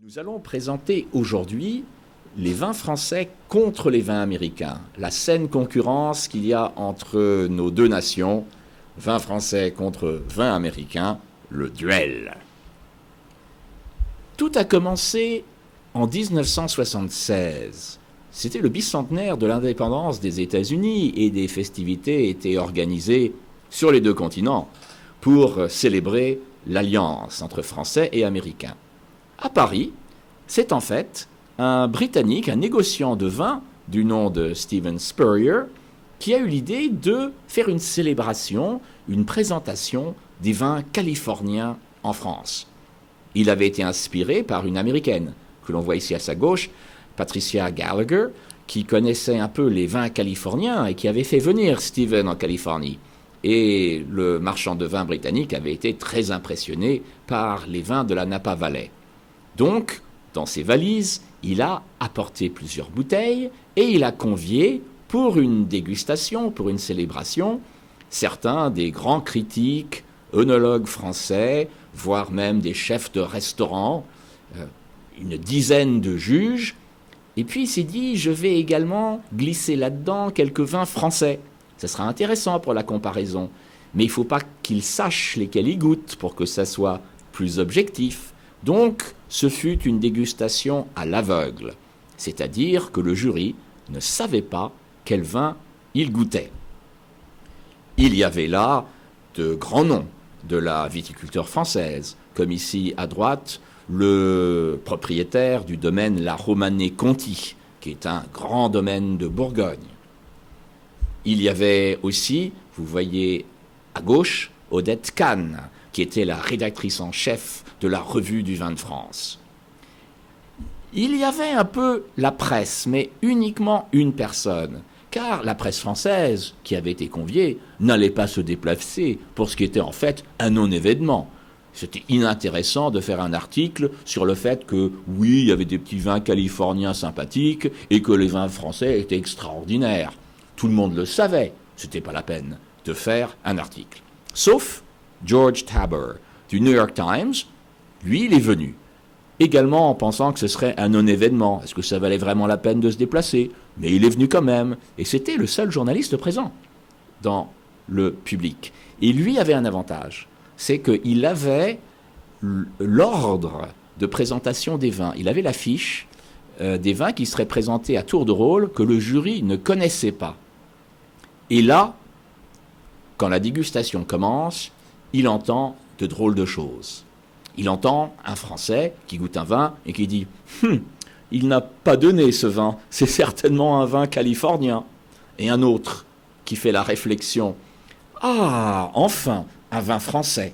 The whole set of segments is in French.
Nous allons présenter aujourd'hui les vins français contre les vins américains, la saine concurrence qu'il y a entre nos deux nations, vins français contre vins américains, le duel. Tout a commencé en 1976. C'était le bicentenaire de l'indépendance des États-Unis et des festivités étaient organisées sur les deux continents pour célébrer l'alliance entre Français et Américains. À Paris, c'est en fait un Britannique, un négociant de vin du nom de Stephen Spurrier, qui a eu l'idée de faire une célébration, une présentation des vins californiens en France. Il avait été inspiré par une Américaine, que l'on voit ici à sa gauche, Patricia Gallagher, qui connaissait un peu les vins californiens et qui avait fait venir Stephen en Californie. Et le marchand de vin britannique avait été très impressionné par les vins de la Napa Valley. Donc, dans ses valises, il a apporté plusieurs bouteilles et il a convié pour une dégustation, pour une célébration, certains des grands critiques, œnologues français, voire même des chefs de restaurant, une dizaine de juges. Et puis il s'est dit, je vais également glisser là-dedans quelques vins français. Ça sera intéressant pour la comparaison. Mais il ne faut pas qu'il sache lesquels il goûte pour que ça soit plus objectif. Donc, ce fut une dégustation à l'aveugle, c'est-à-dire que le jury ne savait pas quel vin il goûtait. Il y avait là de grands noms de la viticulture française, comme ici à droite, le propriétaire du domaine La Romanée-Conti, qui est un grand domaine de Bourgogne. Il y avait aussi, vous voyez à gauche, Odette Kahn, qui était la rédactrice en chef de la Revue du vin de France. Il y avait un peu la presse, mais uniquement une personne, car la presse française, qui avait été conviée, n'allait pas se déplacer pour ce qui était en fait un non-événement. C'était inintéressant de faire un article sur le fait que, oui, il y avait des petits vins californiens sympathiques et que les vins français étaient extraordinaires. Tout le monde le savait, c'était pas la peine de faire un article. Sauf George Taber, du New York Times, lui, il est venu. Également en pensant que ce serait un non-événement. Est-ce que ça valait vraiment la peine de se déplacer? Mais il est venu quand même. Et c'était le seul journaliste présent dans le public. Et lui avait un avantage. C'est qu'il avait l'ordre de présentation des vins. Il avait l'affiche des vins qui seraient présentés à tour de rôle que le jury ne connaissait pas. Et là, quand la dégustation commence, il entend de drôles de choses. Il entend un Français qui goûte un vin et qui dit « il n'a pas donné ce vin, c'est certainement un vin californien ». Et un autre qui fait la réflexion « ah, enfin, un vin français ».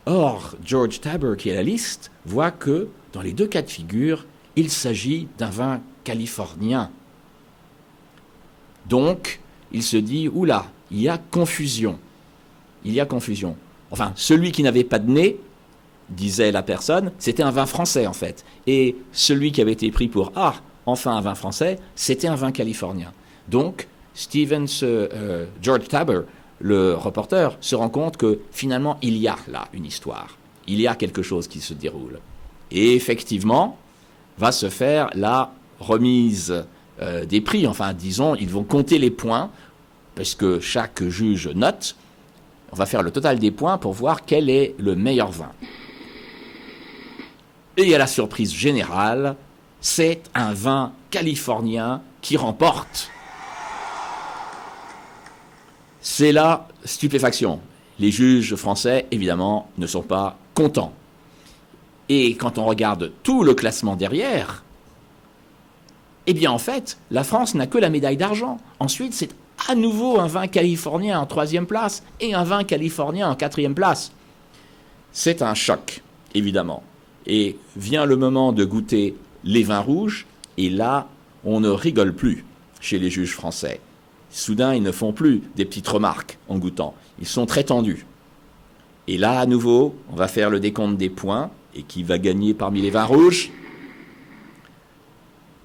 Or, George Taber, qui est à la liste, voit que, dans les deux cas de figure, il s'agit d'un vin californien. Donc, il se dit « oula, il y a confusion ». Il y a confusion. Enfin, celui qui n'avait pas de nez, disait la personne, c'était un vin français en fait. Et celui qui avait été pris pour « ah, enfin un vin français », c'était un vin californien. Donc, George Taber, le reporter, se rend compte que finalement, il y a là une histoire. Il y a quelque chose qui se déroule. Et effectivement, va se faire la remise des prix. Enfin, disons, ils vont compter les points, parce que chaque juge note. On va faire le total des points pour voir quel est le meilleur vin. Et à la surprise générale, c'est un vin californien qui remporte. C'est la stupéfaction. Les juges français, évidemment, ne sont pas contents. Et quand on regarde tout le classement derrière, eh bien en fait, la France n'a que la médaille d'argent. Ensuite, c'est à nouveau un vin californien en 3e place et un vin californien en 4e place. C'est un choc, évidemment. Et vient le moment de goûter les vins rouges, et là, on ne rigole plus chez les juges français. Soudain, ils ne font plus des petites remarques en goûtant. Ils sont très tendus. Et là, à nouveau, on va faire le décompte des points, et qui va gagner parmi les vins rouges?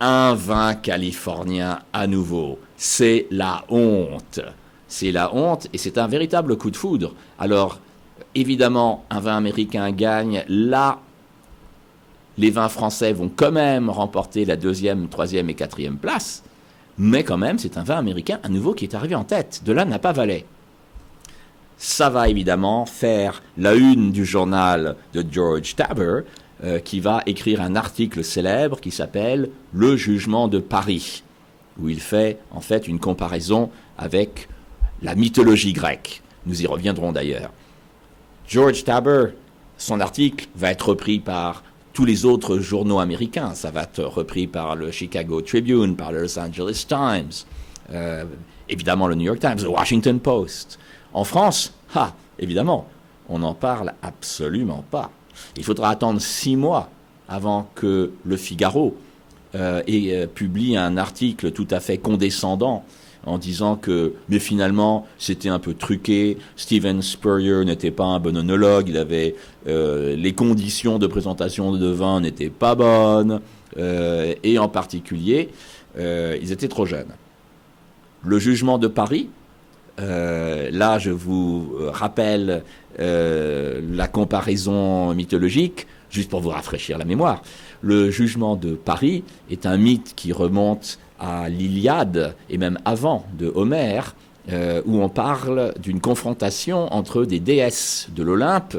Un vin californien à nouveau. C'est la honte. C'est la honte et c'est un véritable coup de foudre. Alors, évidemment, un vin américain gagne. Là, Les vins français vont quand même remporter la 2e, 3e et 4e place, mais quand même, c'est un vin américain à nouveau qui est arrivé en tête, de la Napa Valley. Ça va évidemment faire la une du journal de George Taber, qui va écrire un article célèbre qui s'appelle « Le jugement de Paris », où il fait en fait une comparaison avec la mythologie grecque. Nous y reviendrons d'ailleurs. George Taber, son article va être repris par tous les autres journaux américains. Ça va être repris par le Chicago Tribune, par le Los Angeles Times, évidemment le New York Times, le Washington Post. En France, évidemment, on n'en parle absolument pas. Il faudra attendre 6 mois avant que le Figaro publie un article tout à fait condescendant en disant que, mais finalement, c'était un peu truqué, Steven Spurrier n'était pas un bon œnologue, les conditions de présentation de vin n'étaient pas bonnes, et en particulier, ils étaient trop jeunes. Le jugement de Paris, là, je vous rappelle la comparaison mythologique, juste pour vous rafraîchir la mémoire. Le jugement de Paris est un mythe qui remonte à l'Iliade, et même avant, de Homère, où on parle d'une confrontation entre des déesses de l'Olympe.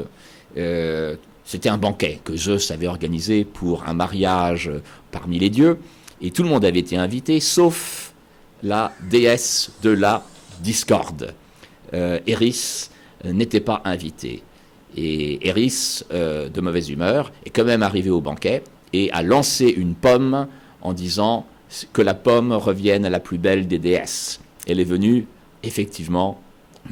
C'était un banquet que Zeus avait organisé pour un mariage parmi les dieux, et tout le monde avait été invité, sauf la déesse de la discorde. Eris n'était pas invité. Et Eris, de mauvaise humeur, est quand même arrivé au banquet et a lancé une pomme en disant que la pomme revienne à la plus belle des déesses. Elle est venue, effectivement,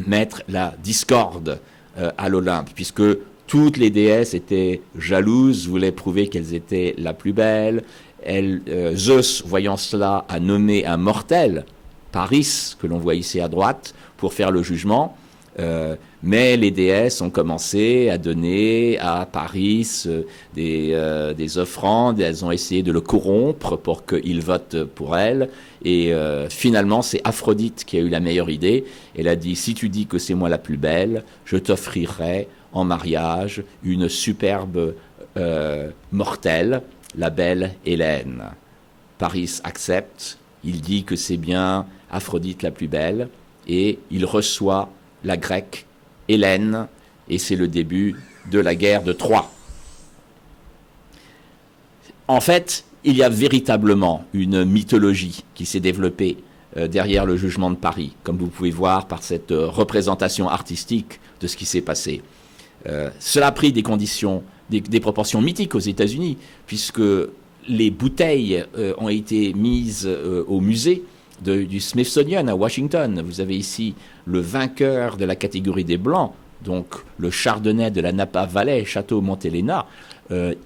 mettre la discorde à l'Olympe, puisque toutes les déesses étaient jalouses, voulaient prouver qu'elles étaient la plus belle. Zeus, voyant cela, a nommé un mortel, Paris, que l'on voit ici à droite, pour faire le jugement. Mais les déesses ont commencé à donner à Paris des offrandes, elles ont essayé de le corrompre pour qu'il vote pour elles, et finalement c'est Aphrodite qui a eu la meilleure idée. Elle a dit: si tu dis que c'est moi la plus belle, je t'offrirai en mariage une superbe mortelle, la belle Hélène. Paris accepte, il dit que c'est bien Aphrodite la plus belle, et il reçoit la grecque Hélène, et c'est le début de la guerre de Troie. En fait, il y a véritablement une mythologie qui s'est développée derrière le jugement de Paris, comme vous pouvez voir par cette représentation artistique de ce qui s'est passé. Cela a pris des conditions, des proportions mythiques aux États-Unis, puisque les bouteilles ont été mises au musée du Smithsonian à Washington. Vous avez ici le vainqueur de la catégorie des Blancs, donc le Chardonnay de la Napa Valley, Château Montelena.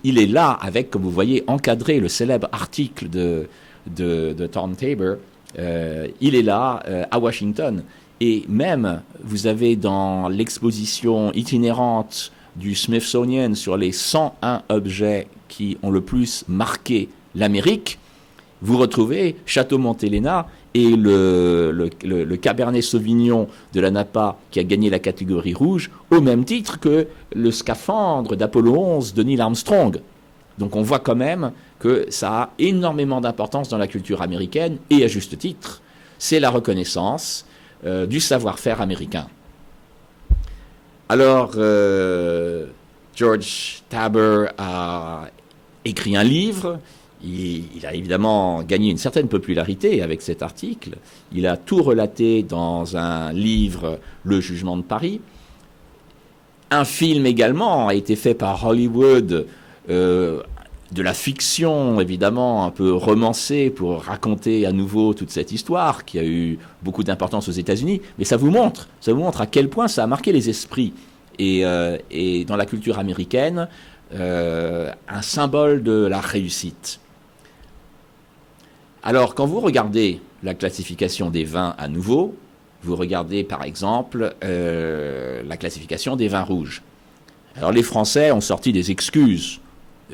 Il est là avec, comme vous voyez, encadré le célèbre article de Tom Taber. Il est là à Washington. Et même, vous avez dans l'exposition itinérante du Smithsonian sur les 101 objets qui ont le plus marqué l'Amérique, vous retrouvez Château Montelena et le Cabernet Sauvignon de la Napa qui a gagné la catégorie rouge au même titre que le scaphandre d'Apollo 11 de Neil Armstrong. Donc on voit quand même que ça a énormément d'importance dans la culture américaine, et à juste titre. C'est la reconnaissance du savoir-faire américain. Alors, George Taber a écrit un livre. Il a évidemment gagné une certaine popularité avec cet article. Il a tout relaté dans un livre, Le Jugement de Paris. Un film également a été fait par Hollywood, de la fiction évidemment un peu romancée pour raconter à nouveau toute cette histoire qui a eu beaucoup d'importance aux États-Unis. Mais ça vous montre à quel point ça a marqué les esprits. Et dans la culture américaine, un symbole de la réussite. Alors, quand vous regardez la classification des vins à nouveau, vous regardez par exemple la classification des vins rouges. Alors, les Français ont sorti des excuses.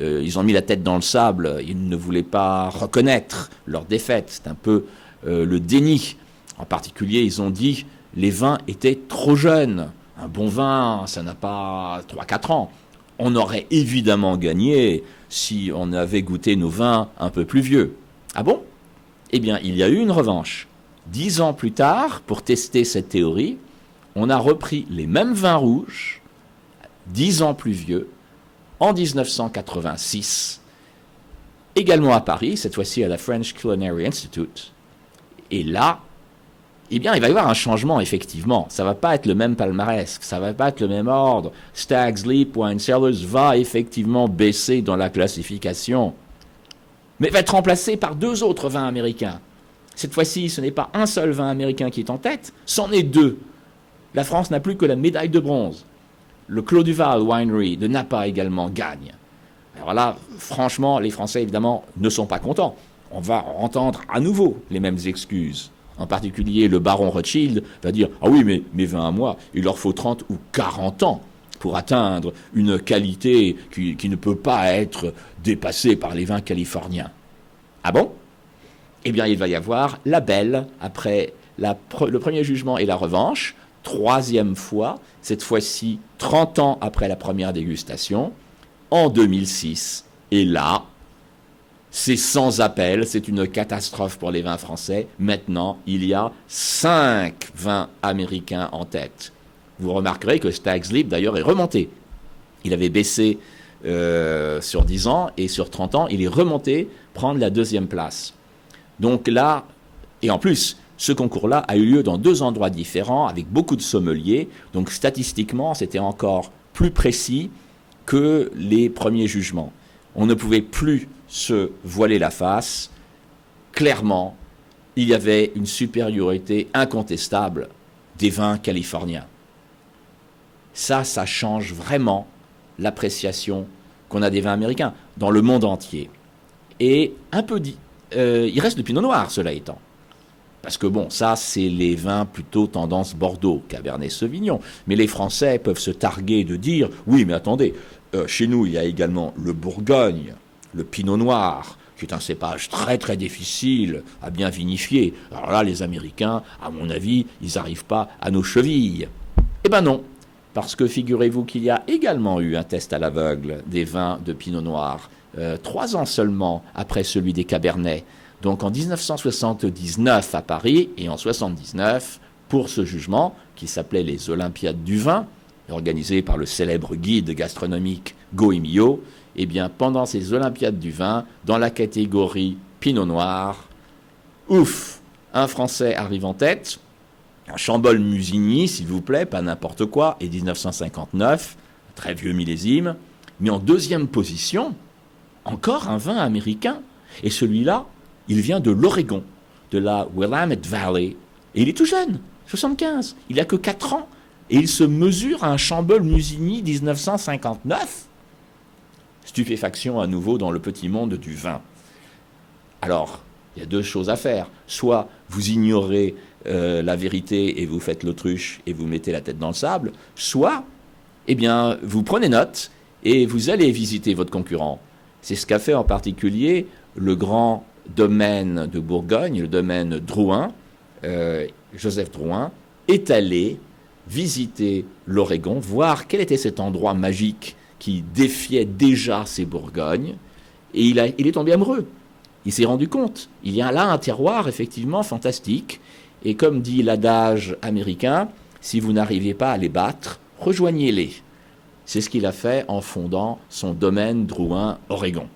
Ils ont mis la tête dans le sable. Ils ne voulaient pas reconnaître leur défaite. C'est un peu le déni. En particulier, ils ont dit les vins étaient trop jeunes. Un bon vin, ça n'a pas 3-4 ans. On aurait évidemment gagné si on avait goûté nos vins un peu plus vieux. Ah bon? Eh bien, il y a eu une revanche. 10 ans plus tard, pour tester cette théorie, on a repris les mêmes vins rouges, 10 ans plus vieux, en 1986, également à Paris, cette fois-ci à la French Culinary Institute. Et là, eh bien, il va y avoir un changement, effectivement. Ça ne va pas être le même palmarès, ça ne va pas être le même ordre. Stag's Leap Wine Cellars va effectivement baisser dans la classification, mais va être remplacé par 2 autres vins américains. Cette fois-ci, ce n'est pas un seul vin américain qui est en tête, c'en est 2. La France n'a plus que la médaille de bronze. Le Clos du Val Winery de Napa également gagne. Alors là, franchement, les Français, évidemment, ne sont pas contents. On va entendre à nouveau les mêmes excuses. En particulier, le baron Rothschild va dire « Ah oui, mais mes vins à moi, il leur faut 30 ou 40 ans pour atteindre une qualité qui ne peut pas être dépassée par les vins californiens. » Ah bon? Eh bien, il va y avoir la belle, après le premier jugement et la revanche, 3e fois, cette fois-ci 30 ans après la première dégustation, en 2006. Et là, c'est sans appel, c'est une catastrophe pour les vins français. Maintenant, il y a 5 vins américains en tête. Vous remarquerez que Stag's Leap, d'ailleurs, est remonté. Il avait baissé sur 10 ans, et sur 30 ans, il est remonté prendre la 2e place. Donc là, et en plus, ce concours-là a eu lieu dans 2 endroits différents, avec beaucoup de sommeliers. Donc statistiquement, c'était encore plus précis que les premiers jugements. On ne pouvait plus se voiler la face. Clairement, il y avait une supériorité incontestable des vins californiens. Ça change vraiment l'appréciation qu'on a des vins américains dans le monde entier. Et un peu dit, il reste le pinot noir, cela étant. Parce que bon, ça, c'est les vins plutôt tendance Bordeaux, Cabernet Sauvignon. Mais les Français peuvent se targuer de dire, oui, mais attendez, chez nous, il y a également le Bourgogne, le Pinot Noir, qui est un cépage très très difficile à bien vinifier. Alors là, les Américains, à mon avis, ils n'arrivent pas à nos chevilles. Eh ben non, parce que figurez-vous qu'il y a également eu un test à l'aveugle des vins de Pinot Noir, 3 ans seulement après celui des Cabernets. Donc en 1979 à Paris et en 1979 pour ce jugement qui s'appelait les Olympiades du vin, organisé par le célèbre guide gastronomique Goemio. Eh bien, pendant ces Olympiades du vin, dans la catégorie Pinot Noir, ouf, un Français arrive en tête, un Chambol-Musigny, s'il vous plaît, pas n'importe quoi, et 1959, très vieux millésime, mais en 2e position, encore un vin américain, et celui-là, il vient de l'Oregon, de la Willamette Valley, et il est tout jeune, 75, il n'a que 4 ans, et il se mesure à un Chambol-Musigny 1959. Stupéfaction à nouveau dans le petit monde du vin. Alors, il y a 2 choses à faire. Soit vous ignorez la vérité et vous faites l'autruche et vous mettez la tête dans le sable, soit, eh bien, vous prenez note et vous allez visiter votre concurrent. C'est ce qu'a fait en particulier le grand domaine de Bourgogne, le domaine Drouhin. Joseph Drouhin est allé visiter l'Oregon, voir quel était cet endroit magique qui défiait déjà ces Bourgognes, et il est tombé amoureux. Il s'est rendu compte. Il y a là un terroir effectivement fantastique, et comme dit l'adage américain, si vous n'arrivez pas à les battre, rejoignez-les. C'est ce qu'il a fait en fondant son domaine Drouhin Oregon.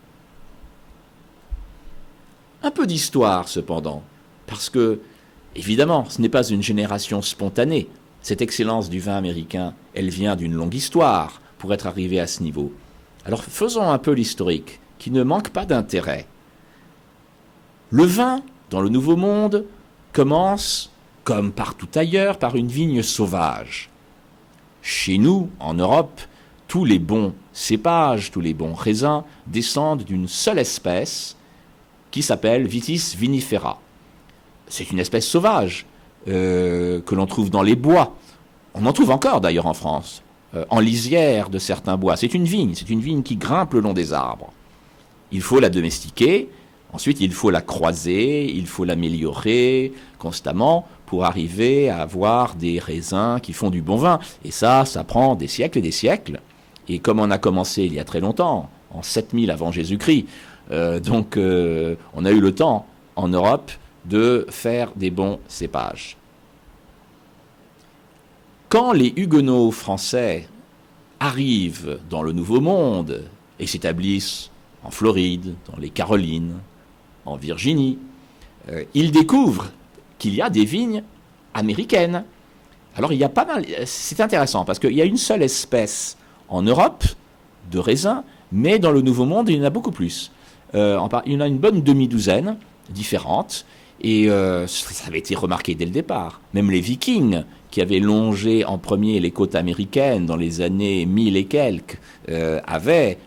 Un peu d'histoire cependant, parce que, évidemment, ce n'est pas une génération spontanée. Cette excellence du vin américain, elle vient d'une longue histoire pour être arrivée à ce niveau. Alors faisons un peu l'historique, qui ne manque pas d'intérêt. Le vin, dans le Nouveau Monde, commence, comme partout ailleurs, par une vigne sauvage. Chez nous, en Europe, tous les bons cépages, tous les bons raisins descendent d'une seule espèce qui s'appelle Vitis vinifera. C'est une espèce sauvage que l'on trouve dans les bois. On en trouve encore d'ailleurs en France, en lisière de certains bois. C'est une vigne qui grimpe le long des arbres. Il faut la domestiquer, ensuite il faut la croiser, il faut l'améliorer constamment pour arriver à avoir des raisins qui font du bon vin. Et ça prend des siècles et des siècles. Et comme on a commencé il y a très longtemps, en 7000 avant Jésus-Christ, on a eu le temps en Europe de faire des bons cépages. Quand les Huguenots français arrivent dans le Nouveau Monde et s'établissent en Floride, dans les Carolines, en Virginie, ils découvrent qu'il y a des vignes américaines. Alors il y a pas mal, c'est intéressant parce qu'il y a une seule espèce en Europe de raisin, mais dans le Nouveau Monde il y en a beaucoup plus. Il y en a une bonne demi-douzaine différentes, et ça avait été remarqué dès le départ. Même les Vikings, qui avaient longé en premier les côtes américaines dans les années 1000 et quelques, avaient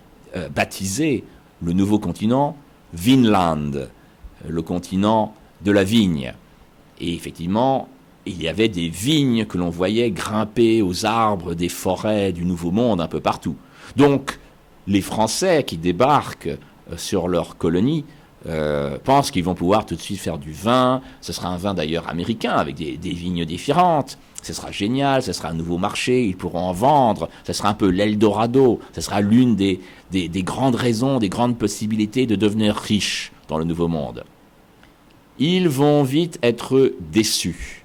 baptisé le nouveau continent Vinland, le continent de la vigne. Et effectivement, il y avait des vignes que l'on voyait grimper aux arbres des forêts du Nouveau Monde un peu partout. Donc, les Français qui débarquent sur leur colonie pensent qu'ils vont pouvoir tout de suite faire du vin. Ce sera un vin d'ailleurs américain avec des vignes différentes. Ce sera génial, ce sera un nouveau marché, ils pourront en vendre. Ce sera un peu l'Eldorado. Ce sera l'une des grandes raisons, des grandes possibilités de devenir riche dans le Nouveau Monde. Ils vont vite être déçus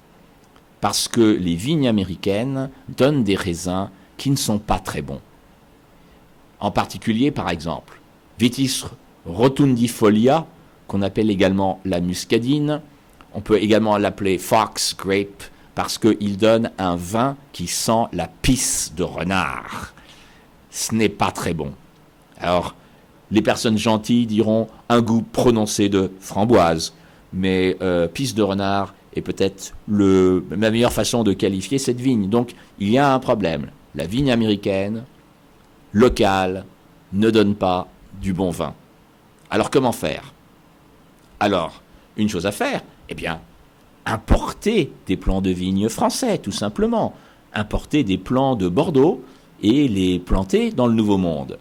parce que les vignes américaines donnent des raisins qui ne sont pas très bons. En particulier, par exemple, Vitis rotundifolia, qu'on appelle également la muscadine. On peut également l'appeler fox grape, parce qu'il donne un vin qui sent la pisse de renard. Ce n'est pas très bon. Alors, les personnes gentilles diront un goût prononcé de framboise, mais pisse de renard est peut-être la meilleure façon de qualifier cette vigne. Donc, il y a un problème. La vigne américaine, locale, ne donne pas du bon vin. Alors, comment faire? Alors, une chose à faire, eh bien, importer des plants de vigne français, tout simplement. Importer des plants de Bordeaux et les planter dans le Nouveau Monde.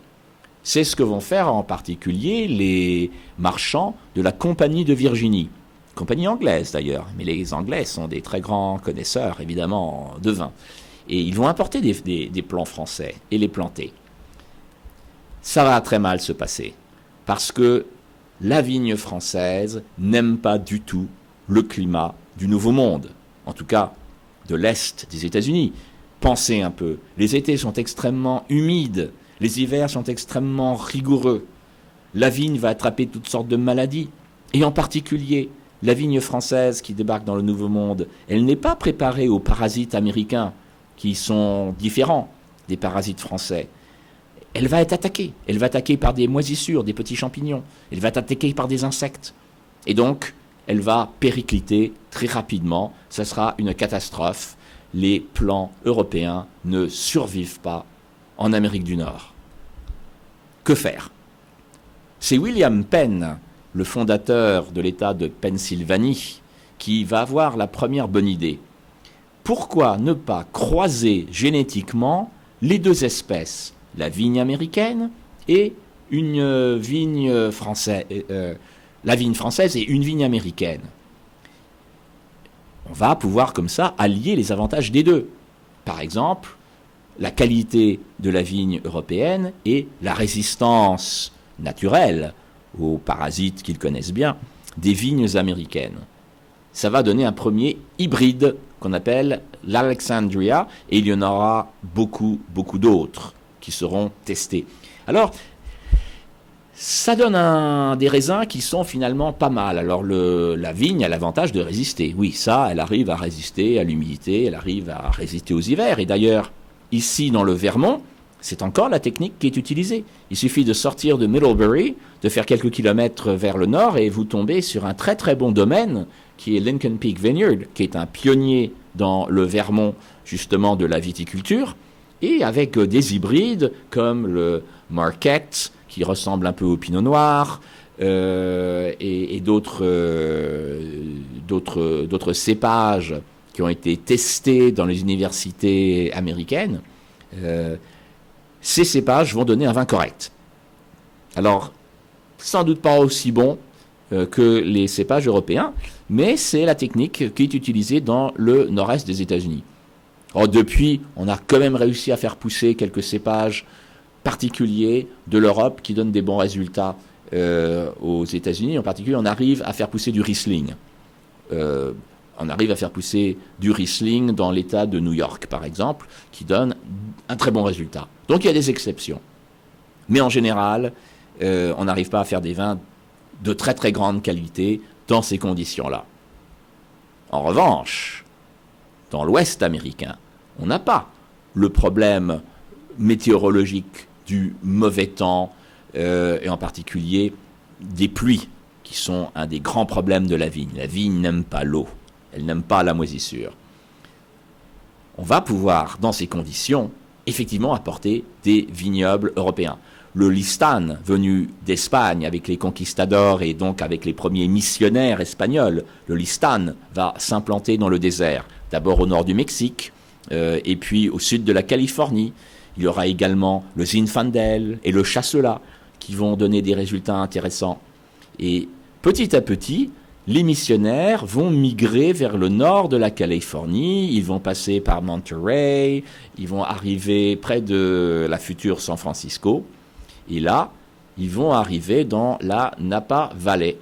C'est ce que vont faire en particulier les marchands de la Compagnie de Virginie. Compagnie anglaise d'ailleurs, mais les Anglais sont des très grands connaisseurs, évidemment, de vin. Et ils vont importer des plants français et les planter. Ça va très mal se passer, parce que la vigne française n'aime pas du tout le climat du Nouveau Monde, en tout cas de l'Est des États-Unis. Pensez un peu, les étés sont extrêmement humides, les hivers sont extrêmement rigoureux, la vigne va attraper toutes sortes de maladies, et en particulier la vigne française qui débarque dans le Nouveau Monde, elle n'est pas préparée aux parasites américains qui sont différents des parasites français. Elle va être attaquée. Elle va attaquer par des moisissures, des petits champignons. Elle va être attaquée par des insectes. Et donc, elle va péricliter très rapidement. Ça sera une catastrophe. Les plants européens ne survivent pas en Amérique du Nord. Que faire? C'est William Penn, le fondateur de l'État de Pennsylvanie, qui va avoir la première bonne idée. Pourquoi ne pas croiser génétiquement les deux espèces, la vigne américaine et une vigne française, la vigne française et une vigne américaine? On va pouvoir comme ça allier les avantages des deux. Par exemple, la qualité de la vigne européenne et la résistance naturelle aux parasites qu'ils connaissent bien des vignes américaines. Ça va donner un premier hybride qu'on appelle l'Alexandria, et il y en aura beaucoup d'autres qui seront testés. Alors, ça donne des raisins qui sont finalement pas mal. Alors, la vigne a l'avantage de résister. Oui, ça, elle arrive à résister à l'humidité, elle arrive à résister aux hivers. Et d'ailleurs, ici, dans le Vermont, c'est encore la technique qui est utilisée. Il suffit de sortir de Middlebury, de faire quelques kilomètres vers le nord, et vous tombez sur un très très bon domaine, qui est Lincoln Peak Vineyard, qui est un pionnier dans le Vermont, justement, de la viticulture, et avec des hybrides comme le Marquette, qui ressemble un peu au Pinot Noir, et d'autres cépages qui ont été testés dans les universités américaines. Ces cépages vont donner un vin correct. Alors, sans doute pas aussi bon que les cépages européens, mais c'est la technique qui est utilisée dans le nord-est des États-Unis. Alors, depuis, on a quand même réussi à faire pousser quelques cépages particuliers de l'Europe qui donnent des bons résultats aux États-Unis. En particulier, on arrive à faire pousser du Riesling. On arrive à faire pousser du Riesling dans l'État de New York, par exemple, qui donne un très bon résultat. Donc il y a des exceptions. Mais en général, on n'arrive pas à faire des vins de très très grande qualité dans ces conditions-là. En revanche, dans l'Ouest américain, on n'a pas le problème météorologique du mauvais temps, et en particulier des pluies, qui sont un des grands problèmes de la vigne. La vigne n'aime pas l'eau, elle n'aime pas la moisissure. On va pouvoir, dans ces conditions, effectivement apporter des vignobles européens. Le Listan, venu d'Espagne avec les conquistadors et donc avec les premiers missionnaires espagnols, le Listan va s'implanter dans le désert, d'abord au nord du Mexique, et puis au sud de la Californie. Il y aura également le Zinfandel et le Chasselas qui vont donner des résultats intéressants. Et petit à petit, les missionnaires vont migrer vers le nord de la Californie, ils vont passer par Monterey, ils vont arriver près de la future San Francisco, et là, ils vont arriver dans la Napa Valley.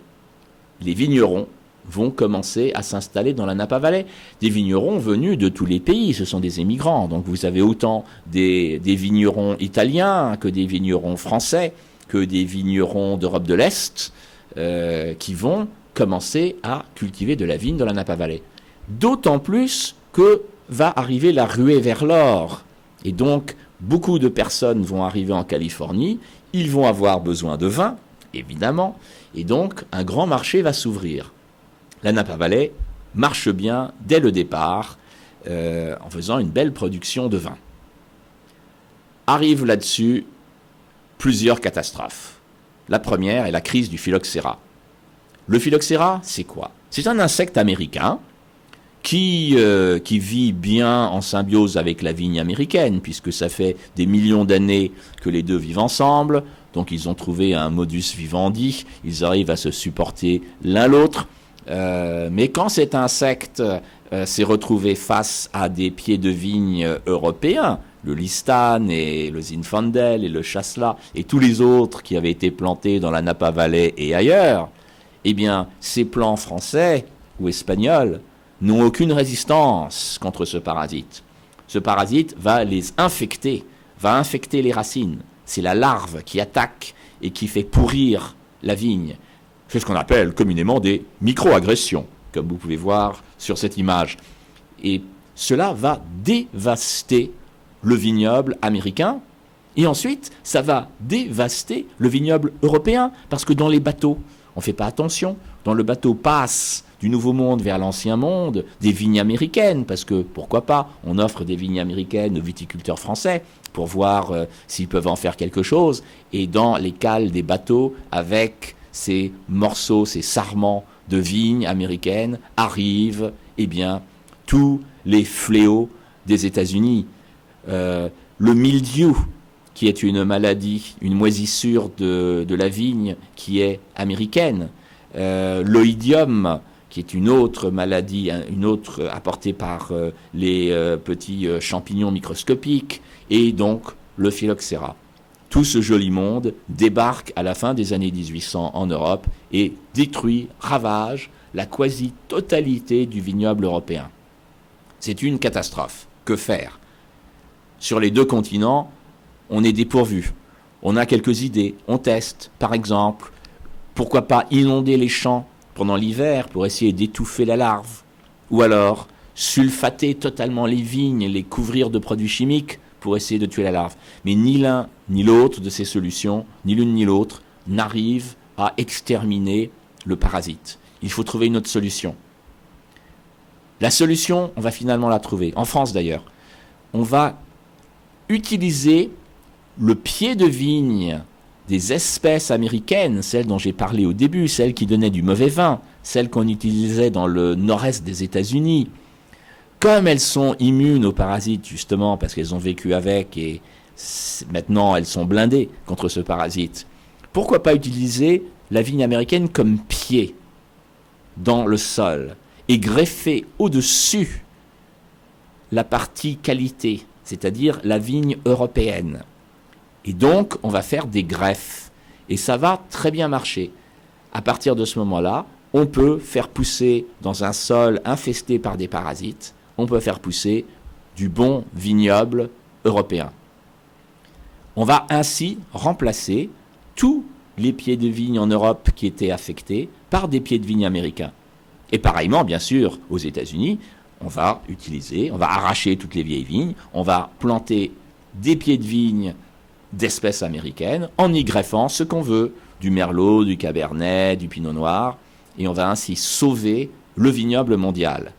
Les vignerons vont commencer à s'installer dans la Napa Valley. Des vignerons venus de tous les pays, ce sont des émigrants, donc vous avez autant des vignerons italiens que des vignerons français, que des vignerons d'Europe de l'Est, qui vont commencer à cultiver de la vigne dans la Napa Valley. D'autant plus que va arriver la ruée vers l'or. Et donc, beaucoup de personnes vont arriver en Californie, ils vont avoir besoin de vin, évidemment, et donc un grand marché va s'ouvrir. La Napa Valley marche bien dès le départ, en faisant une belle production de vin. Arrivent là-dessus plusieurs catastrophes. La première est la crise du phylloxéra. Le phylloxéra, c'est quoi? C'est un insecte américain qui vit bien en symbiose avec la vigne américaine, puisque ça fait des millions d'années que les deux vivent ensemble, donc ils ont trouvé un modus vivendi, ils arrivent à se supporter l'un l'autre, mais quand cet insecte s'est retrouvé face à des pieds de vigne européens, le Listan et le Zinfandel et le Chasselas et tous les autres qui avaient été plantés dans la Napa Valley et ailleurs, eh bien, ces plants français ou espagnols n'ont aucune résistance contre ce parasite. Ce parasite va les infecter, va infecter les racines. C'est la larve qui attaque et qui fait pourrir la vigne. C'est ce qu'on appelle communément des micro-agressions, comme vous pouvez voir sur cette image. Et cela va dévaster le vignoble américain, et ensuite, ça va dévaster le vignoble européen, parce que dans les bateaux, on ne fait pas attention. Dans le bateau passe du Nouveau Monde vers l'Ancien Monde des vignes américaines, parce que, pourquoi pas, on offre des vignes américaines aux viticulteurs français pour voir s'ils peuvent en faire quelque chose. Et dans les cales des bateaux, avec ces morceaux, ces sarments de vignes américaines, arrivent, eh bien, tous les fléaux des États-Unis. Le mildiou, qui est une maladie, une moisissure de la vigne qui est américaine. L'oïdium, qui est une autre maladie, une autre apportée par les petits champignons microscopiques, et donc le phylloxéra. Tout ce joli monde débarque à la fin des années 1800 en Europe et détruit, ravage la quasi-totalité du vignoble européen. C'est une catastrophe. Que faire? Sur les deux continents, on est dépourvu. On a quelques idées, on teste. Par exemple, pourquoi pas inonder les champs pendant l'hiver pour essayer d'étouffer la larve? Ou alors sulfater totalement les vignes, les couvrir de produits chimiques pour essayer de tuer la larve. Mais ni l'un ni l'autre de ces solutions, ni l'une ni l'autre, n'arrive à exterminer le parasite. Il faut trouver une autre solution. La solution, on va finalement la trouver. En France d'ailleurs. On va utiliser le pied de vigne des espèces américaines, celles dont j'ai parlé au début, celles qui donnaient du mauvais vin, celles qu'on utilisait dans le nord-est des États-Unis. Comme elles sont immunes aux parasites, justement, parce qu'elles ont vécu avec et maintenant elles sont blindées contre ce parasite, pourquoi pas utiliser la vigne américaine comme pied dans le sol et greffer au-dessus la partie qualité, c'est-à-dire la vigne européenne. Et donc, on va faire des greffes. Et ça va très bien marcher. À partir de ce moment-là, on peut faire pousser dans un sol infesté par des parasites, on peut faire pousser du bon vignoble européen. On va ainsi remplacer tous les pieds de vigne en Europe qui étaient affectés par des pieds de vigne américains. Et pareillement, bien sûr, aux États-Unis, on va arracher toutes les vieilles vignes, on va planter des pieds de vigne d'espèces américaines en y greffant ce qu'on veut, du merlot, du cabernet, du pinot noir, et on va ainsi sauver le vignoble mondial.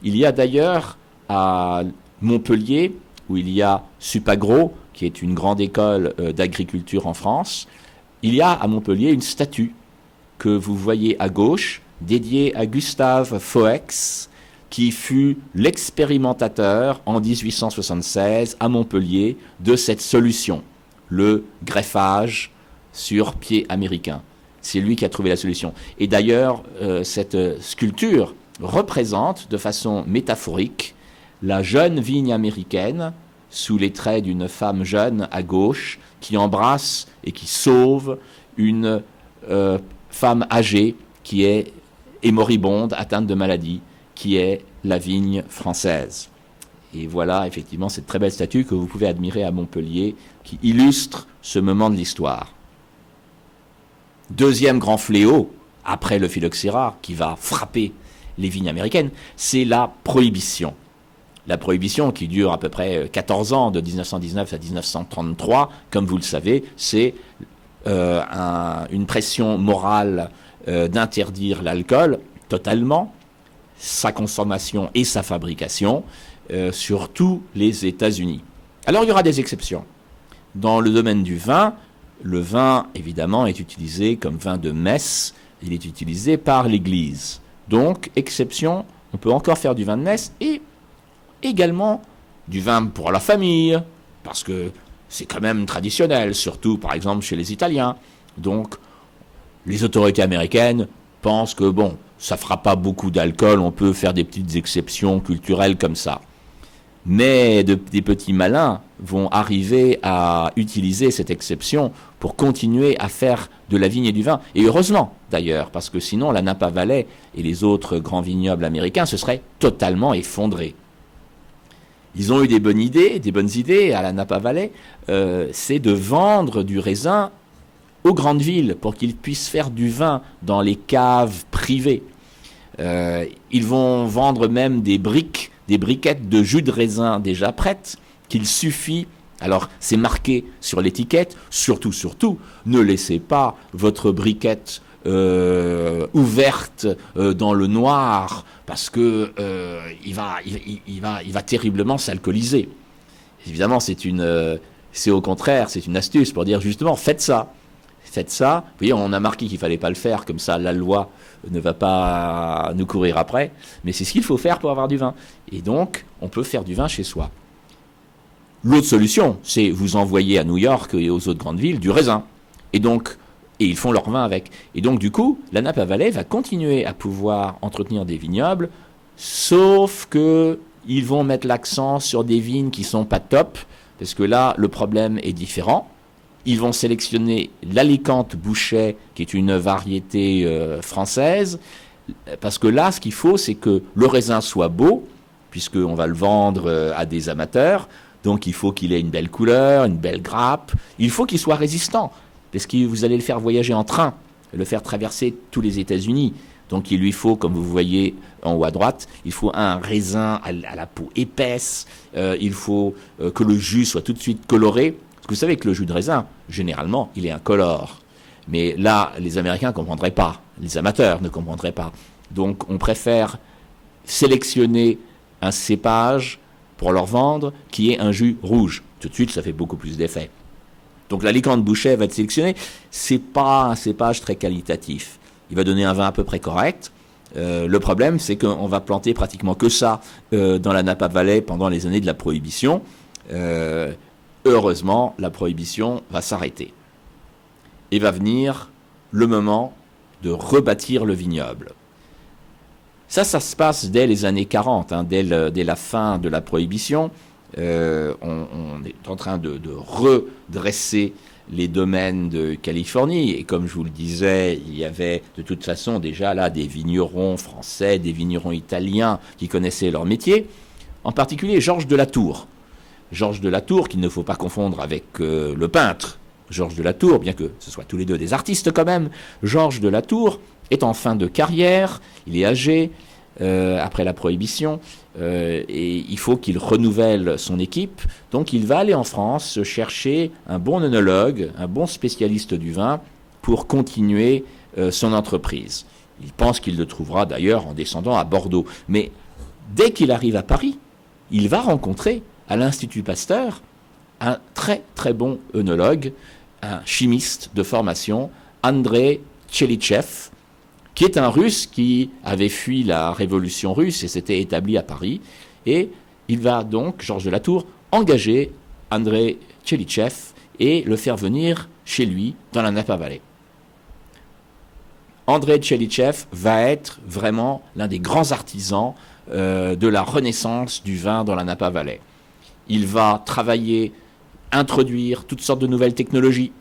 Il y a d'ailleurs à Montpellier, où il y a Supagro, qui est une grande école d'agriculture en France, il y a à Montpellier une statue que vous voyez à gauche, dédiée à Gustave Foex, qui fut l'expérimentateur en 1876 à Montpellier de cette solution, le greffage sur pied américain. C'est lui qui a trouvé la solution. Et d'ailleurs, cette sculpture représente de façon métaphorique la jeune vigne américaine sous les traits d'une femme jeune à gauche qui embrasse et qui sauve une femme âgée qui est moribonde, atteinte de maladie, qui est la vigne française. Et voilà effectivement cette très belle statue que vous pouvez admirer à Montpellier qui illustre ce moment de l'histoire. Deuxième grand fléau, après le phylloxéra, qui va frapper les vignes américaines, c'est la prohibition. La prohibition qui dure à peu près 14 ans, de 1919 à 1933, comme vous le savez, c'est une pression morale d'interdire l'alcool totalement, sa consommation et sa fabrication sur tous les États-Unis. Alors il y aura des exceptions. Dans le domaine du vin, le vin évidemment est utilisé comme vin de messe, il est utilisé par l'Église. Donc, exception, on peut encore faire du vin de messe et également du vin pour la famille, parce que c'est quand même traditionnel, surtout par exemple chez les Italiens. Donc, les autorités américaines pensent que bon, ça fera pas beaucoup d'alcool, on peut faire des petites exceptions culturelles comme ça. Mais des petits malins vont arriver à utiliser cette exception pour continuer à faire de la vigne et du vin. Et heureusement d'ailleurs, parce que sinon la Napa Valley et les autres grands vignobles américains se seraient totalement effondrés. Ils ont eu des bonnes idées à la Napa Valley, c'est de vendre du raisin aux grandes villes pour qu'ils puissent faire du vin dans les caves privées. Ils vont vendre même des briquettes de jus de raisin déjà prêtes, qu'il suffit, alors c'est marqué sur l'étiquette, surtout, ne laissez pas votre briquette ouverte dans le noir, parce que il va terriblement s'alcooliser. Évidemment, c'est au contraire, c'est une astuce pour dire justement, faites ça. Vous voyez, on a marqué qu'il ne fallait pas le faire, comme ça la loi ne va pas nous courir après, mais c'est ce qu'il faut faire pour avoir du vin. Et donc, on peut faire du vin chez soi. L'autre solution, c'est vous envoyer à New York et aux autres grandes villes du raisin. Et ils font leur vin avec. Et donc, du coup, la Napa Valley va continuer à pouvoir entretenir des vignobles, sauf que ils vont mettre l'accent sur des vignes qui ne sont pas top, parce que là, le problème est différent. Ils vont sélectionner l'Alicante Bouschet, qui est une variété française, parce que là, ce qu'il faut, c'est que le raisin soit beau, puisqu'on va le vendre à des amateurs, donc il faut qu'il ait une belle couleur, une belle grappe, il faut qu'il soit résistant, parce que vous allez le faire voyager en train, le faire traverser tous les États-Unis. Donc il lui faut, comme vous voyez en haut à droite, il faut un raisin à la peau épaisse, il faut que le jus soit tout de suite coloré. Parce que vous savez que le jus de raisin, généralement, il est incolore. Mais là, les Américains ne comprendraient pas. Les amateurs ne comprendraient pas. Donc, on préfère sélectionner un cépage pour leur vendre qui est un jus rouge. Tout de suite, ça fait beaucoup plus d'effet. Donc, l'Alicante Bouschet va être sélectionné. C'est pas un cépage très qualitatif. Il va donner un vin à peu près correct. Le problème, c'est qu'on va planter pratiquement que ça dans la Napa Valley pendant les années de la Prohibition. Heureusement, la prohibition va s'arrêter. Et va venir le moment de rebâtir le vignoble. Ça se passe dès les années 40, dès la fin de la prohibition. On est en train de redresser les domaines de Californie. Et comme je vous le disais, il y avait de toute façon déjà là des vignerons français, des vignerons italiens qui connaissaient leur métier. En particulier Georges de la Tour. Georges de la Tour, qu'il ne faut pas confondre avec le peintre Georges de la Tour, bien que ce soit tous les deux des artistes quand même. Georges de la Tour est en fin de carrière, il est âgé, après la Prohibition, et il faut qu'il renouvelle son équipe. Donc il va aller en France chercher un bon œnologue, un bon spécialiste du vin, pour continuer son entreprise. Il pense qu'il le trouvera d'ailleurs en descendant à Bordeaux. Mais dès qu'il arrive à Paris, il va rencontrer à l'Institut Pasteur un très très bon œnologue, un chimiste de formation, André Tchelitchev, qui est un Russe qui avait fui la révolution russe et s'était établi à Paris. Et il va donc, Georges de la Tour, engager André Tchelitchev et le faire venir chez lui dans la Napa Valley. André Tchelitchev va être vraiment l'un des grands artisans de la renaissance du vin dans la Napa Valley. Il va travailler, introduire toutes sortes de nouvelles technologies.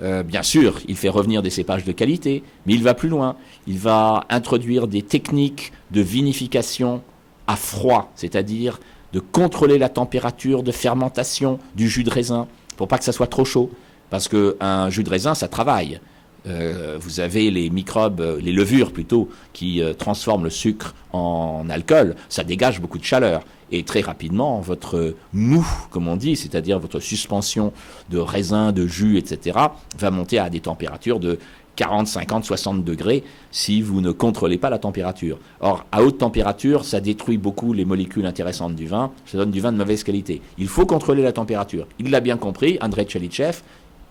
Bien sûr, il fait revenir des cépages de qualité, mais il va plus loin. Il va introduire des techniques de vinification à froid, c'est-à-dire de contrôler la température de fermentation du jus de raisin pour pas que ça soit trop chaud. Parce qu'un jus de raisin, ça travaille. Vous avez les microbes, les levures plutôt, qui transforment le sucre en alcool. Ça dégage beaucoup de chaleur. Et très rapidement, votre mou, comme on dit, c'est-à-dire votre suspension de raisin, de jus, etc., va monter à des températures de 40, 50, 60 degrés si vous ne contrôlez pas la température. Or, à haute température, ça détruit beaucoup les molécules intéressantes du vin, ça donne du vin de mauvaise qualité. Il faut contrôler la température. Il l'a bien compris, André Tchelitchev,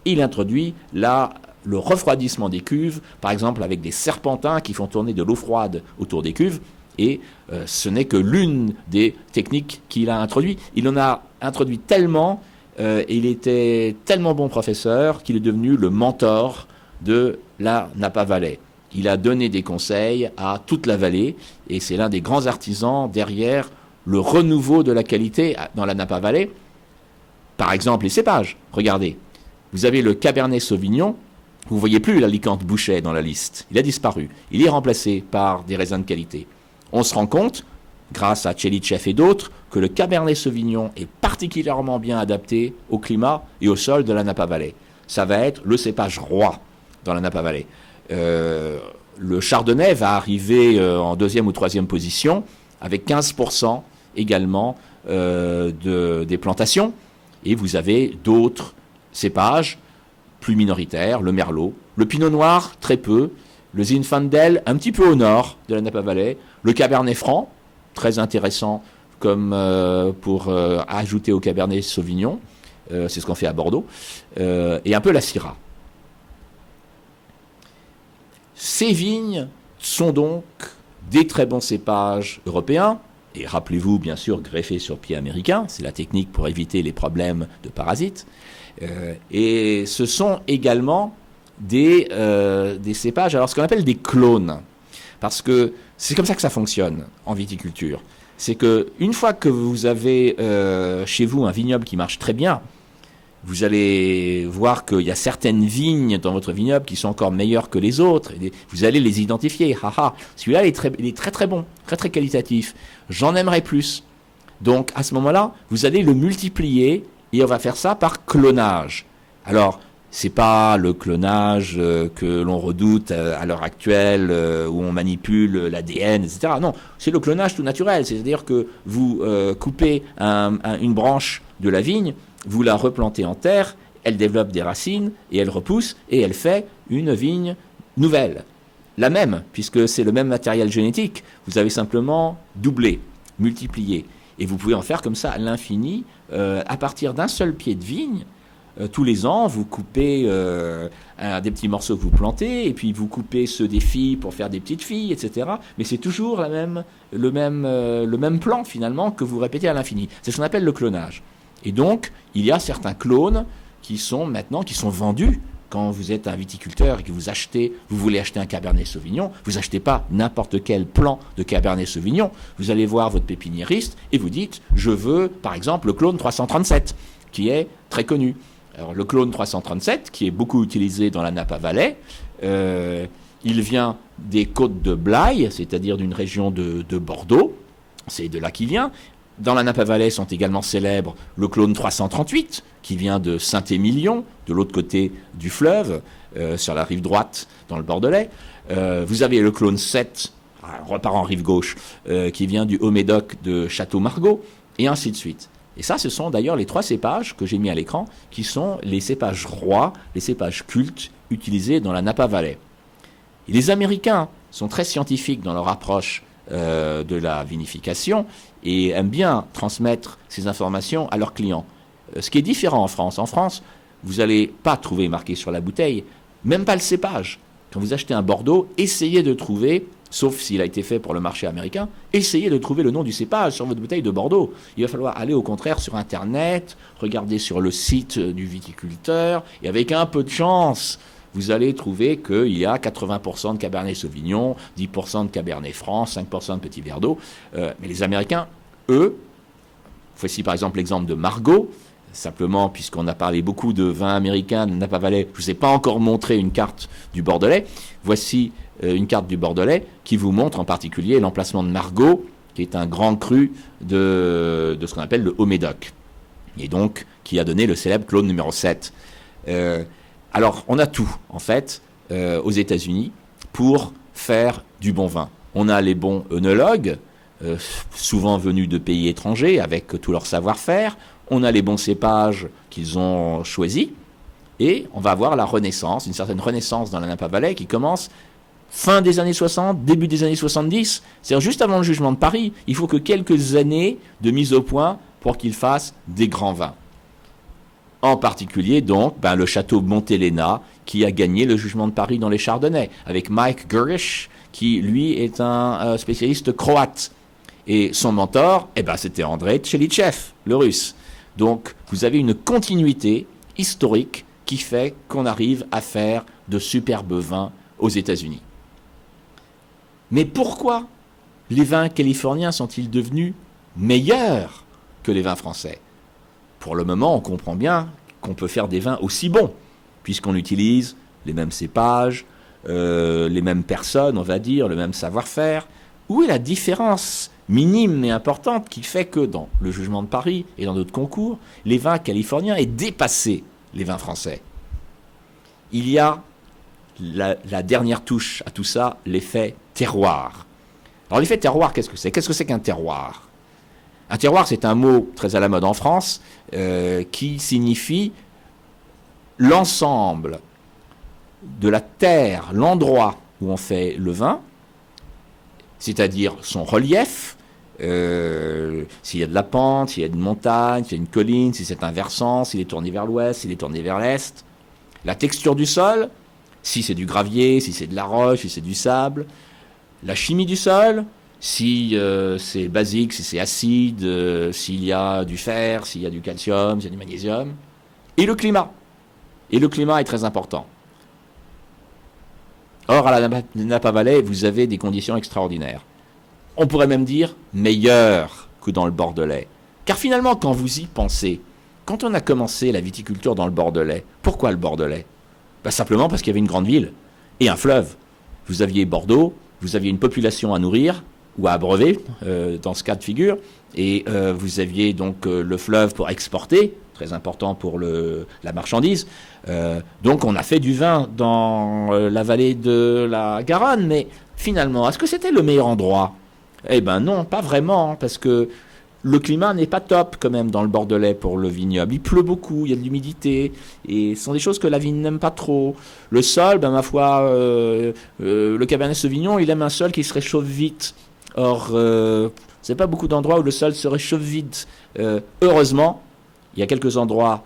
il introduit le refroidissement des cuves, par exemple avec des serpentins qui font tourner de l'eau froide autour des cuves, et ce n'est que l'une des techniques qu'il a introduit. Il en a introduit tellement, et il était tellement bon professeur qu'il est devenu le mentor de la Napa Valley. Il a donné des conseils à toute la vallée, et c'est l'un des grands artisans derrière le renouveau de la qualité dans la Napa Valley. Par exemple, les cépages. Regardez, vous avez le Cabernet Sauvignon. Vous ne voyez plus l'Alicante Bouschet dans la liste. Il a disparu. Il est remplacé par des raisins de qualité. On se rend compte, grâce à Tchelitchev et d'autres, que le Cabernet Sauvignon est particulièrement bien adapté au climat et au sol de la Napa Valley. Ça va être le cépage roi dans la Napa Valley. Le Chardonnay va arriver en deuxième ou troisième position, avec 15% également des plantations. Et vous avez d'autres cépages plus minoritaires, le Merlot, le Pinot Noir, très peu, le Zinfandel, un petit peu au nord de la Napa Valley, le Cabernet Franc, très intéressant comme pour ajouter au Cabernet Sauvignon, c'est ce qu'on fait à Bordeaux, et un peu la Syrah. Ces vignes sont donc des très bons cépages européens, et rappelez-vous bien sûr greffés sur pied américain, c'est la technique pour éviter les problèmes de parasites, et ce sont également des cépages, alors ce qu'on appelle des clones, parce que c'est comme ça que ça fonctionne en viticulture. C'est qu'une fois que vous avez chez vous un vignoble qui marche très bien, vous allez voir qu'il y a certaines vignes dans votre vignoble qui sont encore meilleures que les autres. Et vous allez les identifier. Celui-là, il est très très bon, très très qualitatif. J'en aimerais plus. Donc à ce moment-là, vous allez le multiplier et on va faire ça par clonage. Alors, c'est pas le clonage que l'on redoute à l'heure actuelle, où on manipule l'ADN, etc. Non, c'est le clonage tout naturel. C'est-à-dire que vous coupez une branche de la vigne, vous la replantez en terre, elle développe des racines, et elle repousse, et elle fait une vigne nouvelle. La même, puisque c'est le même matériel génétique. Vous avez simplement doublé, multiplié. Et vous pouvez en faire comme ça à l'infini, à partir d'un seul pied de vigne. Tous les ans, vous coupez des petits morceaux que vous plantez, et puis vous coupez ceux des filles pour faire des petites filles, etc. Mais c'est toujours le même plan, finalement, que vous répétez à l'infini. C'est ce qu'on appelle le clonage. Et donc, il y a certains clones qui sont vendus quand vous êtes un viticulteur et que vous voulez acheter un Cabernet Sauvignon, vous achetez pas n'importe quel plan de Cabernet Sauvignon. Vous allez voir votre pépiniériste et vous dites, je veux, par exemple, le clone 337, qui est très connu. Alors, le clone 337, qui est beaucoup utilisé dans la Napa Valley, il vient des côtes de Blaye, c'est-à-dire d'une région de Bordeaux. C'est de là qu'il vient. Dans la Napa Valley sont également célèbres le clone 338, qui vient de Saint-Émilion, de l'autre côté du fleuve, sur la rive droite, dans le Bordelais. Vous avez le clone 7, on repart en rive gauche, qui vient du Haut-Médoc de Château-Margaux, et ainsi de suite. Et ça, ce sont d'ailleurs les 3 cépages que j'ai mis à l'écran, qui sont les cépages rois, les cépages cultes utilisés dans la Napa Valley. Et les Américains sont très scientifiques dans leur approche de la vinification et aiment bien transmettre ces informations à leurs clients. Ce qui est différent en France. En France, vous n'allez pas trouver marqué sur la bouteille, même pas le cépage. Quand vous achetez un Bordeaux, essayez de trouver, sauf s'il a été fait pour le marché américain, essayez de trouver le nom du cépage sur votre bouteille de Bordeaux. Il va falloir aller au contraire sur Internet, regarder sur le site du viticulteur, et avec un peu de chance, vous allez trouver qu'il y a 80% de Cabernet Sauvignon, 10% de Cabernet Franc, 5% de Petit Verdot. Mais les Américains, eux, voici par exemple l'exemple de Margaux, simplement puisqu'on a parlé beaucoup de vins américains, de Napa Valley, je ne vous ai pas encore montré une carte du Bordelais. Voici une carte du Bordelais qui vous montre en particulier l'emplacement de Margaux, qui est un grand cru de ce qu'on appelle le Haut-Médoc, et donc qui a donné le célèbre clone numéro 7. Alors, on a tout, en fait, aux États-Unis pour faire du bon vin. On a les bons œnologues, souvent venus de pays étrangers, avec tout leur savoir-faire. On a les bons cépages qu'ils ont choisis. Et on va avoir la renaissance, une certaine renaissance dans la Napa Valley qui commence fin des années 60, début des années 70. C'est-à-dire juste avant le jugement de Paris. Il faut que quelques années de mise au point pour qu'ils fassent des grands vins. En particulier, donc, le château Montelena, qui a gagné le jugement de Paris dans les Chardonnays, avec Mike Gurish, qui, lui, est un spécialiste croate. Et son mentor, c'était Andrei Tchelitchev, le russe. Donc, vous avez une continuité historique qui fait qu'on arrive à faire de superbes vins aux États-Unis. Mais pourquoi les vins californiens sont-ils devenus meilleurs que les vins français ? Pour le moment, on comprend bien qu'on peut faire des vins aussi bons, puisqu'on utilise les mêmes cépages, les mêmes personnes, on va dire, le même savoir-faire. Où est la différence minime mais importante qui fait que dans le jugement de Paris et dans d'autres concours, les vins californiens aient dépassé les vins français ? Il y a la dernière touche à tout ça, l'effet terroir. Alors l'effet terroir, qu'est-ce que c'est ? Qu'est-ce que c'est qu'un terroir ? Un terroir, c'est un mot très à la mode en France qui signifie l'ensemble de la terre, l'endroit où on fait le vin, c'est-à-dire son relief, s'il y a de la pente, s'il y a une montagne, s'il y a une colline, si c'est un versant, s'il est tourné vers l'ouest, s'il est tourné vers l'est, la texture du sol, si c'est du gravier, si c'est de la roche, si c'est du sable, la chimie du sol, si c'est basique, si c'est acide, s'il y a du fer, s'il y a du calcium, s'il y a du magnésium, et le climat. Et le climat est très important. Or, à la Napa Valley, vous avez des conditions extraordinaires. On pourrait même dire meilleures que dans le Bordelais. Car finalement, quand vous y pensez, quand on a commencé la viticulture dans le Bordelais, pourquoi le Bordelais ? Simplement parce qu'il y avait une grande ville et un fleuve. Vous aviez Bordeaux, vous aviez une population à nourrir, ou à abreuver, dans ce cas de figure, et vous aviez donc le fleuve pour exporter, très important pour la marchandise. Donc on a fait du vin dans la vallée de la Garonne, mais finalement, est-ce que c'était le meilleur endroit ? Eh bien non, pas vraiment, parce que le climat n'est pas top quand même dans le Bordelais pour le vignoble. Il pleut beaucoup, il y a de l'humidité, et ce sont des choses que la vigne n'aime pas trop. Le sol, ma foi, le Cabernet Sauvignon, il aime un sol qui se réchauffe vite. Or, c'est pas beaucoup d'endroits où le sol se réchauffe vite. Heureusement, il y a quelques endroits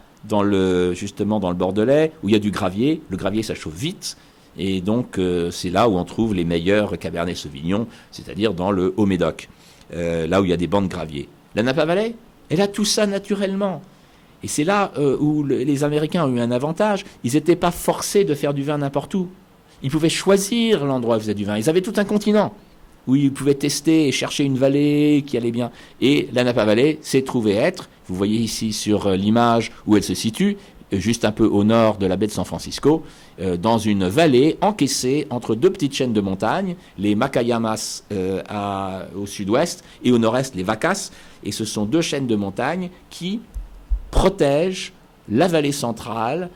justement dans le Bordelais où il y a du gravier. Le gravier, ça chauffe vite. Et donc, c'est là où on trouve les meilleurs Cabernet Sauvignon, c'est-à-dire dans le Haut-Médoc, là où il y a des bancs de gravier. La Napa Valley, elle a tout ça naturellement. Et c'est là où les Américains ont eu un avantage. Ils n'étaient pas forcés de faire du vin n'importe où. Ils pouvaient choisir l'endroit où ils faisaient du vin. Ils avaient tout un continent où ils pouvaient tester et chercher une vallée qui allait bien. Et la Napa Valley s'est trouvée être, vous voyez ici sur l'image où elle se situe, juste un peu au nord de la baie de San Francisco, dans une vallée encaissée entre deux petites chaînes de montagnes, les Macayamas au sud-ouest et au nord-est les Vacas. Et ce sont deux chaînes de montagnes qui protègent la vallée centrale,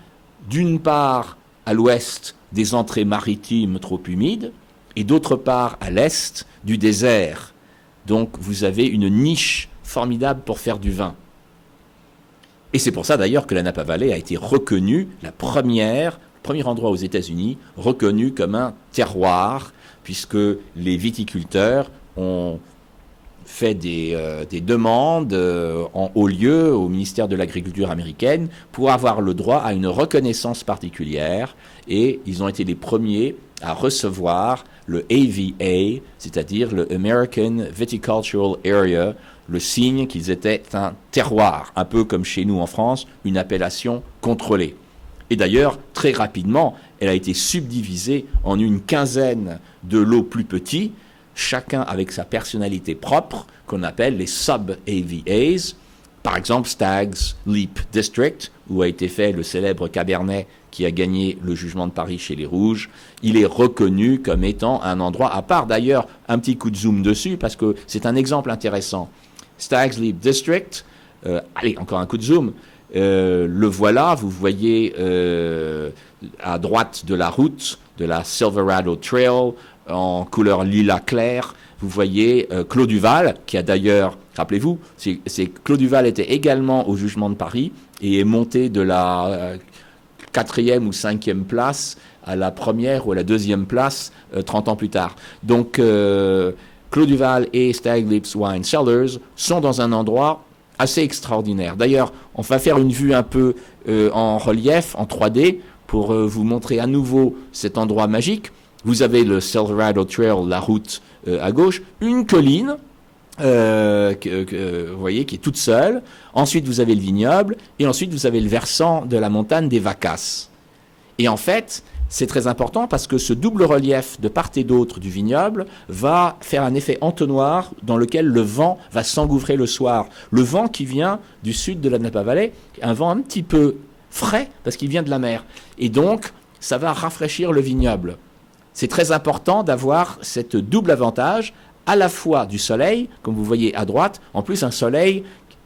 d'une part à l'ouest des entrées maritimes trop humides, et d'autre part à l'est du désert. Donc vous avez une niche formidable pour faire du vin. Et c'est pour ça d'ailleurs que la Napa Valley a été reconnue, le premier endroit aux États-Unis reconnu comme un terroir, puisque les viticulteurs ont fait des demandes en haut lieu au ministère de l'Agriculture américaine pour avoir le droit à une reconnaissance particulière, et ils ont été les premiers à recevoir le AVA, c'est-à-dire le American Viticultural Area, le signe qu'ils étaient un terroir, un peu comme chez nous en France, une appellation contrôlée. Et d'ailleurs, très rapidement, elle a été subdivisée en une quinzaine de lots plus petits, chacun avec sa personnalité propre, qu'on appelle les sub-AVAs. Par exemple, Stag's Leap District, où a été fait le célèbre Cabernet qui a gagné le jugement de Paris chez les Rouges. Il est reconnu comme étant un endroit à part. D'ailleurs, un petit coup de zoom dessus, parce que c'est un exemple intéressant. Stag's Leap District, allez, encore un coup de zoom. Le voilà, vous voyez à droite de la route, de la Silverado Trail, en couleur lilas clair, vous voyez Clos Duval, qui a d'ailleurs, rappelez-vous, Clos Duval était également au jugement de Paris et est monté de la 4e ou 5e place à la première ou à la 2e place 30 ans plus tard. Donc Clos Duval et Stag's Leap Wine Cellars sont dans un endroit assez extraordinaire. D'ailleurs, on va faire une vue un peu en relief, en 3D, pour vous montrer à nouveau cet endroit magique. Vous avez le Silverado Trail, la route à gauche, une colline, vous voyez, qui est toute seule. Ensuite, vous avez le vignoble, et ensuite, vous avez le versant de la montagne des Vacas. Et en fait, c'est très important parce que ce double relief de part et d'autre du vignoble va faire un effet entonnoir dans lequel le vent va s'engouffrer le soir. Le vent qui vient du sud de la Napa Valley, un vent un petit peu frais parce qu'il vient de la mer. Et donc, ça va rafraîchir le vignoble. C'est très important d'avoir cette double avantage, à la fois du soleil, comme vous voyez à droite, en plus un soleil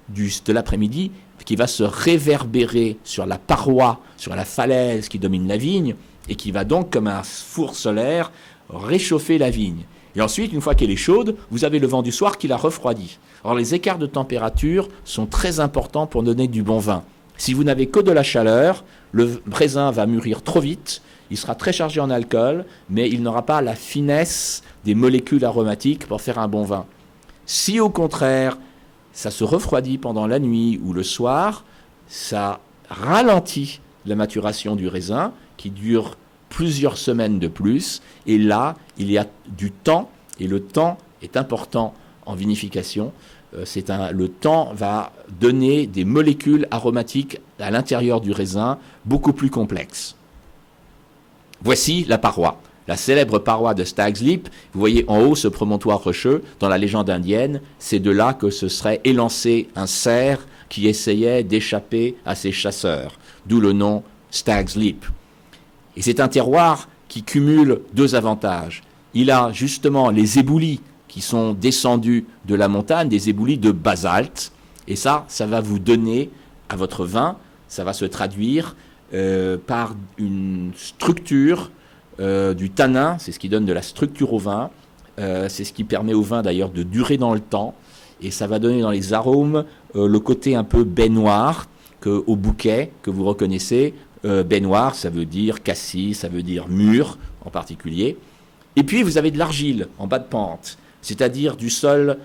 de l'après-midi qui va se réverbérer sur la paroi, sur la falaise qui domine la vigne, et qui va donc, comme un four solaire, réchauffer la vigne. Et ensuite, une fois qu'elle est chaude, vous avez le vent du soir qui la refroidit. Alors les écarts de température sont très importants pour donner du bon vin. Si vous n'avez que de la chaleur, le raisin va mûrir trop vite, il sera très chargé en alcool, mais il n'aura pas la finesse des molécules aromatiques pour faire un bon vin. Si au contraire, ça se refroidit pendant la nuit ou le soir, ça ralentit la maturation du raisin, qui dure plusieurs semaines de plus, et là, il y a du temps, et le temps est important en vinification. Le temps va donner des molécules aromatiques à l'intérieur du raisin beaucoup plus complexes. Voici la paroi, la célèbre paroi de Stag's Leap. Vous voyez en haut ce promontoire rocheux. Dans la légende indienne, c'est de là que se serait élancé un cerf qui essayait d'échapper à ses chasseurs, d'où le nom Stag's Leap. Et c'est un terroir qui cumule deux avantages. Il a justement les éboulis qui sont descendus de la montagne, des éboulis de basalte, et ça va vous donner à votre vin, ça va se traduire par une structure du tanin, c'est ce qui donne de la structure au vin, c'est ce qui permet au vin d'ailleurs de durer dans le temps, et ça va donner dans les arômes le côté un peu baie noire au bouquet que vous reconnaissez. Baie noire, ça veut dire cassis, ça veut dire mûr en particulier. Et puis vous avez de l'argile en bas de pente, c'est-à-dire du sol,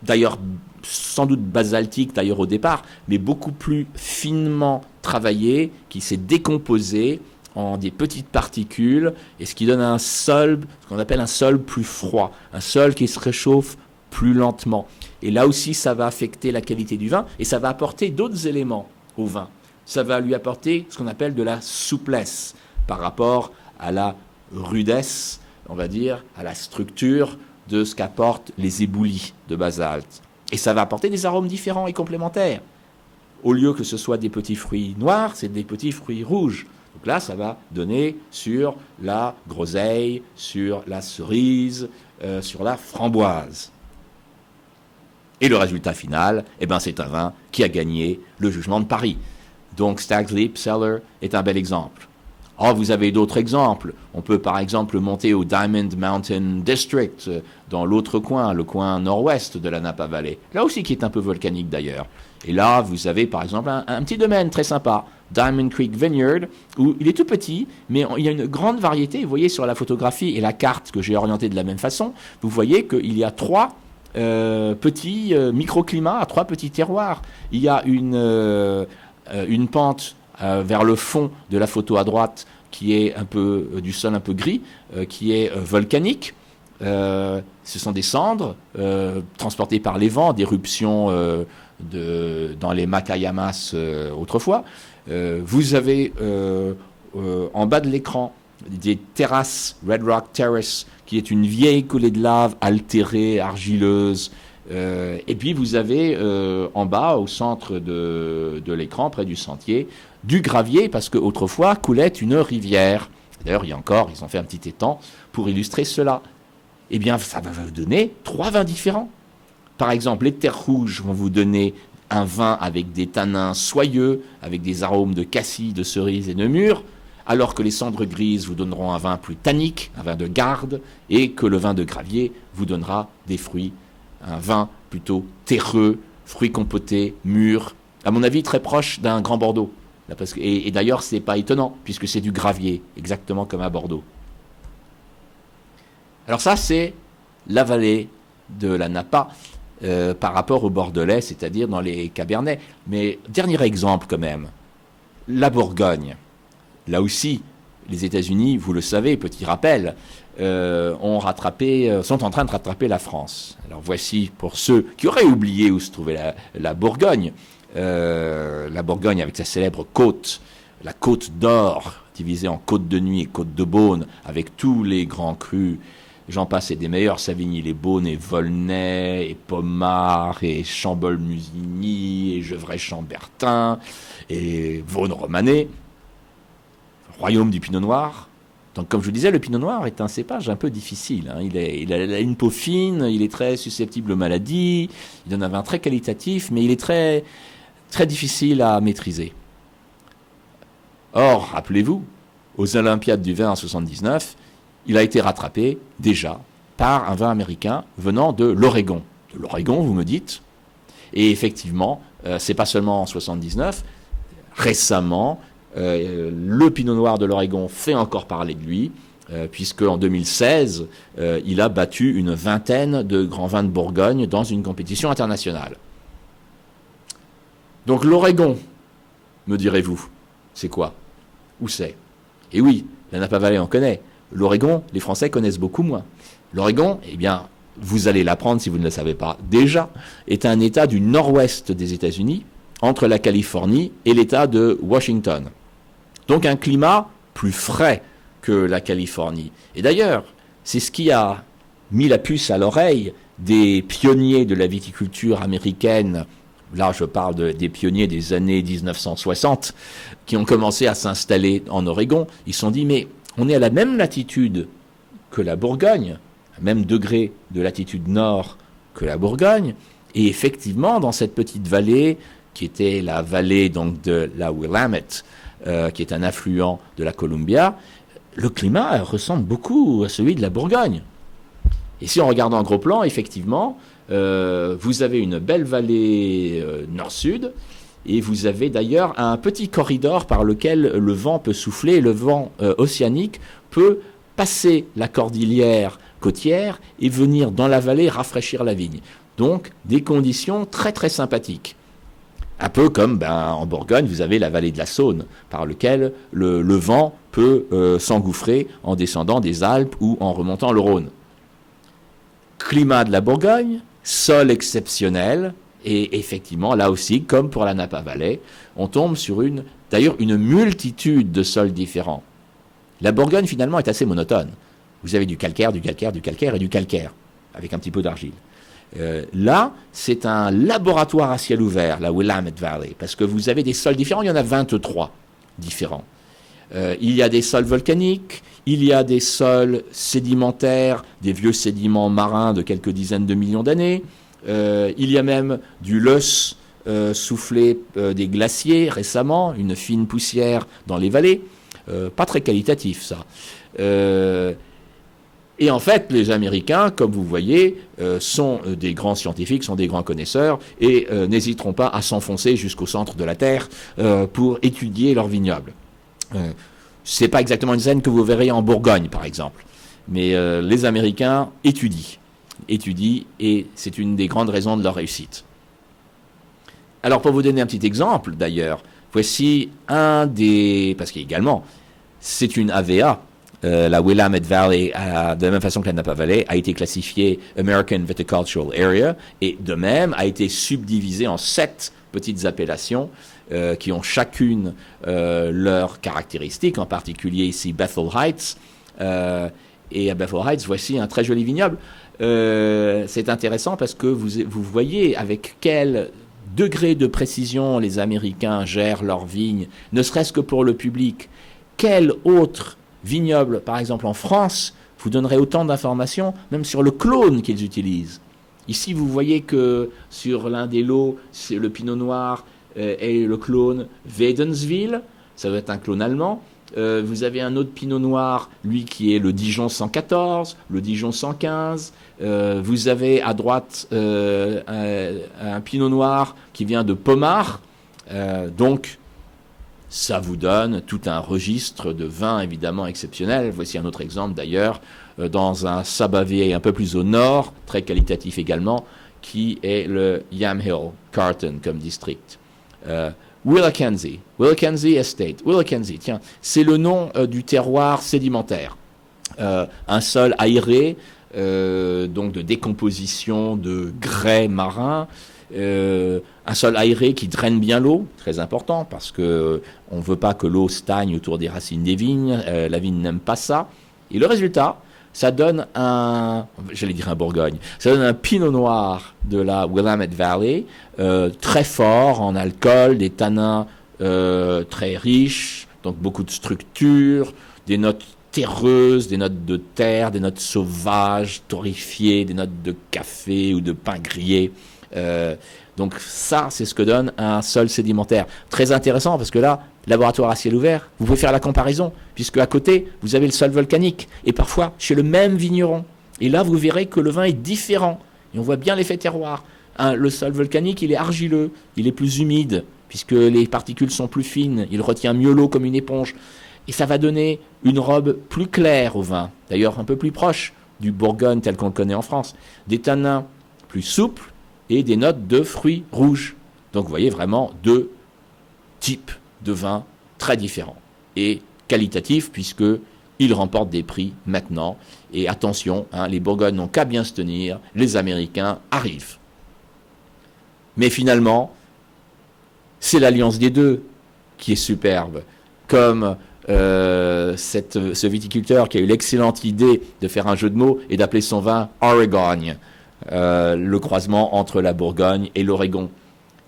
d'ailleurs sans doute basaltique d'ailleurs au départ, mais beaucoup plus finement travaillé, qui s'est décomposé en des petites particules, et ce qui donne un sol, ce qu'on appelle un sol plus froid, un sol qui se réchauffe plus lentement. Et là aussi, ça va affecter la qualité du vin, et ça va apporter d'autres éléments. au vin. Ça va lui apporter ce qu'on appelle de la souplesse par rapport à la rudesse, on va dire, à la structure de ce qu'apportent les éboulis de basalte. Et ça va apporter des arômes différents et complémentaires. Au lieu que ce soit des petits fruits noirs, c'est des petits fruits rouges. Donc là, ça va donner sur la groseille, sur la cerise, sur la framboise. Et le résultat final, c'est un vin qui a gagné le jugement de Paris. Donc Stag's Leap Cellar est un bel exemple. Oh, vous avez d'autres exemples. On peut par exemple monter au Diamond Mountain District, dans l'autre coin, le coin nord-ouest de la Napa Valley. Là aussi qui est un peu volcanique d'ailleurs. Et là, vous avez par exemple un petit domaine très sympa, Diamond Creek Vineyard, où il est tout petit, mais il y a une grande variété. Vous voyez sur la photographie et la carte que j'ai orientée de la même façon, vous voyez qu'il y a trois petits microclimats, trois petits terroirs. Il y a une pente vers le fond de la photo à droite qui est un peu du sol un peu gris, qui est volcanique. Ce sont des cendres transportées par les vents, d'éruptions dans les Makayamas autrefois. Vous avez en bas de l'écran des terrasses, Red Rock Terrace, qui est une vieille coulée de lave altérée, argileuse. Et puis vous avez en bas, au centre de l'écran, près du sentier, du gravier, parce qu'autrefois coulait une rivière. D'ailleurs, ils ont fait un petit étang pour illustrer cela. Eh bien, ça va vous donner 3 vins différents. Par exemple, les terres rouges vont vous donner un vin avec des tanins soyeux, avec des arômes de cassis, de cerises et de mûres, alors que les cendres grises vous donneront un vin plus tannique, un vin de garde, et que le vin de gravier vous donnera des fruits, un vin plutôt terreux, fruits compotés, mûrs, à mon avis très proche d'un grand Bordeaux. Et d'ailleurs, ce n'est pas étonnant, puisque c'est du gravier, exactement comme à Bordeaux. Alors ça, c'est la vallée de la Napa par rapport au Bordelais, c'est-à-dire dans les Cabernets. Mais dernier exemple quand même, la Bourgogne. Là aussi, les États-Unis, vous le savez, petit rappel, sont en train de rattraper la France. Alors voici pour ceux qui auraient oublié où se trouvait la Bourgogne. La Bourgogne avec sa célèbre côte, la côte d'Or, divisée en côte de Nuit et côte de Beaune, avec tous les grands crus. J'en passe et des meilleurs, Savigny-les-Beaunes et Volnay et Pommard et Chambol-Musigny et Gevrey-Chambertin et Vaune-Romanée. Royaume du Pinot Noir. Donc, comme je vous disais, le Pinot Noir est un cépage un peu difficile. Il a une peau fine, il est très susceptible aux maladies, il donne un vin très qualitatif, mais il est très, très difficile à maîtriser. Or, rappelez-vous, aux Olympiades du vin en 79, il a été rattrapé déjà par un vin américain venant de l'Oregon. De l'Oregon, vous me dites. Et effectivement, c'est pas seulement en 79, récemment, le Pinot Noir de l'Oregon fait encore parler de lui, puisque en 2016, il a battu une vingtaine de grands vins de Bourgogne dans une compétition internationale. Donc l'Oregon, me direz-vous, c'est quoi? Où c'est? Et oui, la Napa Valley on connaît. L'Oregon, les Français connaissent beaucoup moins. L'Oregon, eh bien, vous allez l'apprendre si vous ne le savez pas déjà, est un État du nord-ouest des États-Unis, entre la Californie et l'État de Washington. Donc un climat plus frais que la Californie. Et d'ailleurs, c'est ce qui a mis la puce à l'oreille des pionniers de la viticulture américaine. Là, je parle des pionniers des années 1960 qui ont commencé à s'installer en Oregon. Ils se sont dit, mais on est à la même latitude que la Bourgogne, à même degré de latitude nord que la Bourgogne. Et effectivement, dans cette petite vallée, qui était la vallée donc de la Willamette, qui est un affluent de la Columbia, le climat ressemble beaucoup à celui de la Bourgogne. Et si on regarde en gros plan, effectivement, vous avez une belle vallée nord-sud, et vous avez d'ailleurs un petit corridor par lequel le vent peut souffler, le vent océanique peut passer la cordillère côtière et venir dans la vallée rafraîchir la vigne. Donc des conditions très très sympathiques. Un peu comme en Bourgogne, vous avez la vallée de la Saône, par lequel le vent peut s'engouffrer en descendant des Alpes ou en remontant le Rhône. Climat de la Bourgogne, sol exceptionnel, Et effectivement, là aussi, comme pour la Napa Valley, on tombe sur d'ailleurs une multitude de sols différents. La Bourgogne, finalement, est assez monotone. Vous avez du calcaire, du calcaire, du calcaire et du calcaire, avec un petit peu d'argile. Là, c'est un laboratoire à ciel ouvert, la Willamette Valley, parce que vous avez des sols différents, il y en a 23 différents. Il y a des sols volcaniques, il y a des sols sédimentaires, des vieux sédiments marins de quelques dizaines de millions d'années, il y a même du loess soufflé des glaciers récemment, une fine poussière dans les vallées, pas très qualitatif ça. Et en fait, les Américains, comme vous voyez, sont des grands scientifiques, sont des grands connaisseurs, et n'hésiteront pas à s'enfoncer jusqu'au centre de la Terre pour étudier leurs vignobles. C'est pas exactement une scène que vous verrez en Bourgogne, par exemple, mais les Américains étudient, et c'est une des grandes raisons de leur réussite. Alors, pour vous donner un petit exemple, d'ailleurs, voici parce qu'également, c'est une AVA. La Willamette Valley, de la même façon que la Napa Valley, a été classifiée American Viticultural Area et de même a été subdivisée en 7 petites appellations qui ont chacune leurs caractéristiques, en particulier ici Bethel Heights. Et à Bethel Heights, voici un très joli vignoble. C'est intéressant parce que vous voyez avec quel degré de précision les Américains gèrent leurs vignes, ne serait-ce que pour le public. Quel autre vignoble, par exemple en France, vous donnerait autant d'informations, même sur le clone qu'ils utilisent. Ici, vous voyez que sur l'un des lots, c'est le pinot noir et le clone Wädenswil, ça doit être un clone allemand. Vous avez un autre pinot noir, lui qui est le Dijon 114, le Dijon 115. Vous avez à droite un pinot noir qui vient de Pommard. Donc, ça vous donne tout un registre de vins évidemment exceptionnels. Voici un autre exemple d'ailleurs, dans un Sabavier un peu plus au nord, très qualitatif également, qui est le Yamhill Carton comme district. Willackenzie Estate. Willackenzie, tiens, c'est le nom du terroir sédimentaire. Un sol aéré, donc de décomposition de grès marins, un sol aéré qui draine bien l'eau, très important, parce que on ne veut pas que l'eau stagne autour des racines des vignes, la vigne n'aime pas ça. Et le résultat, ça donne un Bourgogne, ça donne un pinot noir de la Willamette Valley, très fort en alcool, des tanins très riches, donc beaucoup de structure, des notes terreuses, des notes de terre, des notes sauvages, torréfiées, des notes de café ou de pain grillé. Donc ça, c'est ce que donne un sol sédimentaire. Très intéressant parce que là, laboratoire à ciel ouvert, vous pouvez faire la comparaison, puisque à côté, vous avez le sol volcanique, et parfois chez le même vigneron. Et là, vous verrez que le vin est différent, et on voit bien l'effet terroir. Le sol volcanique, il est argileux, il est plus humide, puisque les particules sont plus fines, il retient mieux l'eau comme une éponge. Et ça va donner une robe plus claire au vin, d'ailleurs un peu plus proche du Bourgogne tel qu'on le connaît en France. Des tanins plus souples, et des notes de fruits rouges. Donc vous voyez vraiment 2 types de vins très différents et qualitatifs puisqu'ils remportent des prix maintenant. Et attention, les Bourgognes n'ont qu'à bien se tenir, les Américains arrivent. Mais finalement, c'est l'alliance des deux qui est superbe. Comme ce viticulteur qui a eu l'excellente idée de faire un jeu de mots et d'appeler son vin Oregon. Le croisement entre la Bourgogne et l'Oregon.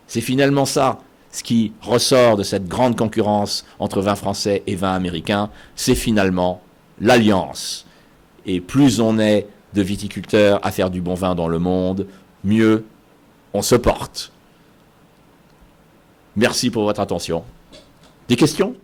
C'est finalement ça, ce qui ressort de cette grande concurrence entre vin français et vin américain, c'est finalement l'alliance. Et plus on est de viticulteurs à faire du bon vin dans le monde, mieux on se porte. Merci pour votre attention. Des questions ?